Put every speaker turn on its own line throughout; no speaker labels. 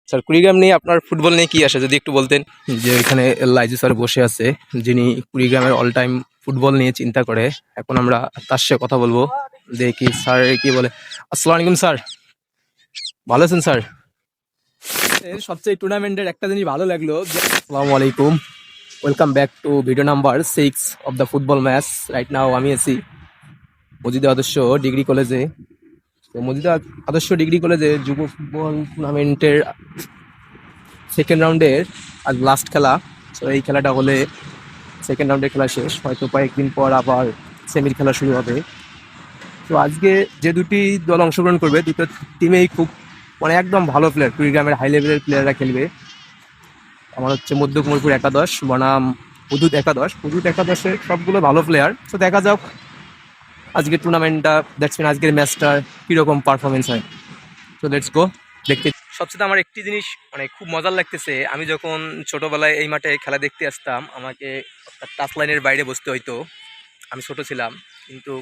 Sir Kurigram নিয়ে আপনার football নিয়ে কি আসে যদি একটু বলতেন। যে এখানে লাইজু স্যার বসে আছে, যিনি কুড়িগ্রামের অল টাইম ফুটবল নিয়ে চিন্তা করে। এখন আমরা তার সাথে কথা বলবো, দেখি স্যার কি বলে। আসসালামু আলাইকুম স্যার, ভালো আছেন স্যার? এর সবচেয়ে টুর্নামেন্টের একটা জিনিস ভালো লাগলো যে আসসালামু আলাইকুম, welcome back to video number 6 of the football match. Right now আমি আছি মজিদা আদর্শ ডিগ্রি কলেজে। তো মজিদা আদর্শ ডিগ্রি কলেজে যুব ফুটবল টুর্নামেন্টের সেকেন্ড রাউন্ডের আজ লাস্ট খেলা। তো এই খেলাটা হলে সেকেন্ড রাউন্ডের খেলা শেষ, হয়তো কয়েকদিন পর আবার সেমির খেলা শুরু হবে। তো আজকে যে দুটি দল অংশগ্রহণ করবে, দুটো টিমেই খুব মানে একদম ভালো প্লেয়ার, কুড়িগ্রামের হাই লেভেলের প্লেয়াররা খেলবে। আমার হচ্ছে মধ্য কুমারপুর একাদশ বনাম হুদুদ একাদশের সবগুলো ভালো প্লেয়ার। তো দেখা যাক আজকের টুর্নামেন্টটা, দেখছেন আজকের ম্যাচটা কিরকম পারফরমেন্স হয়। তো লেটস গো দেখতে। সবচেয়ে আমার একটি জিনিস মানে খুব মজার লাগতেছে, আমি যখন ছোটবেলায় এই মাঠে খেলা দেখতে আসতাম আমাকে টাচ লাইনের বাইরে বসতে হইতো, আমি ছোট ছিলাম। কিন্তু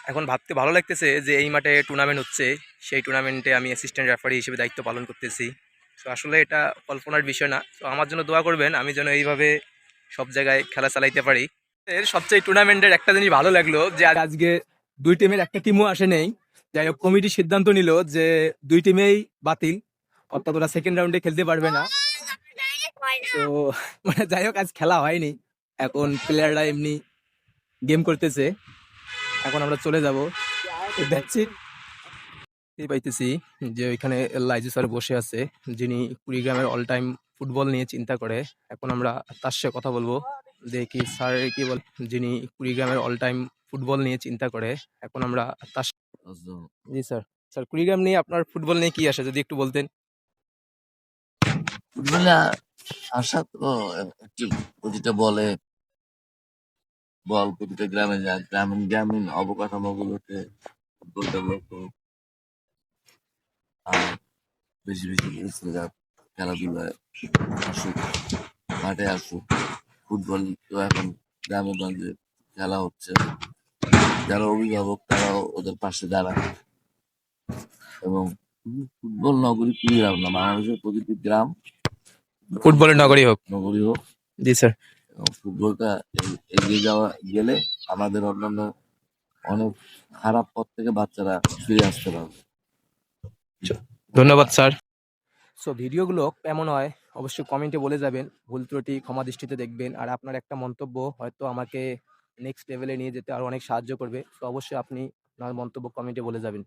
এখন ভাবতে ভালো লাগতেছে যে এই মাঠে টুর্নামেন্ট হচ্ছে, সেই টুর্নামেন্টে আমি অ্যাসিস্ট্যান্ট রেফারি হিসেবে দায়িত্ব পালন করতেছি। তো আসলে এটা কল্পনার বিষয় না। তো আমার জন্য দোয়া করবেন, আমি যেন এইভাবে সব জায়গায় খেলা চালাইতে পারি। এর সবচেয়ে টুর্নামেন্টের একটা জিনিস ভালো লাগলো যে আজকে দুই টিমের একটা টিমও আসে নেই। যাই হোক কমিটি সিদ্ধান্ত নিল যে দুই টিমেই বাতিল, অর্থাৎ ওরা সেকেন্ড রাউন্ডে খেলতে পারবে না। তো মানে যাই হোক আজ খেলা হয়নি, এখন প্লেয়াররা এমনি গেম করতেছে। এখন আমরা চলে যাব, দেখছি পাইতেছি যে ওইখানে লাইজু স্যার বসে আছে, যিনি কুড়িগ্রামের অল টাইম ফুটবল নিয়ে চিন্তা করে। এখন আমরা তার সাথে কথা বলবো, দেখি স্যার কি বলে, যিনি কুড়িগ্রামের অল টাইম ফুটবল নিয়ে চিন্তা করে। এখন আমরা তার
আচ্ছা,
জি স্যার। স্যার কুড়িগ্রাম নিয়ে আপনার ফুটবল নিয়ে কি আসে যদি একটু বলতেন।
ফুটবলে আসা তো একটি প্রতিটা বল প্রতিটা গ্রামে যায়, গ্রামীণ অবকাঠামোগুলোতে ফুটবল ডেভেলপ হোক, আর বেশি বেশি ছেলেরা খেলাধুলায় আসুক, মাঠে আসুক। ফুটবল তো এখন গ্রামে গঞ্জে খেলা হচ্ছে, যারা অভিভাবক তারাও ওদের পাশে দাঁড়ায়। এবং ফুটবল নগরী কুড়িগ্রাম না, বাংলাদেশের প্রতিটি গ্রাম
ফুটবলের নগরী হোক।
নগরী হোক।
জি স্যার।
এবং ফুটবলটা এগিয়ে যাওয়া গেলে আমাদের অন্যান্য অনেক খারাপ পথ থেকে বাচ্চারা ফিরে আসতে পারবে।
ধন্যবাদ স্যার। সো ভিডিওগুলো কেমন হয় অবশ্যই কমেন্টে বলে যাবেন, ভুল ত্রুটি ক্ষমা দৃষ্টিতে দেখবেন। আর আপনার একটা মন্তব্য হয়তো আমাকে নেক্সট লেভেলে নিয়ে যেতে আরো অনেক সাহায্য করবে। তো অবশ্যই আপনি আপনার মন্তব্য কমেন্টে বলে যাবেন।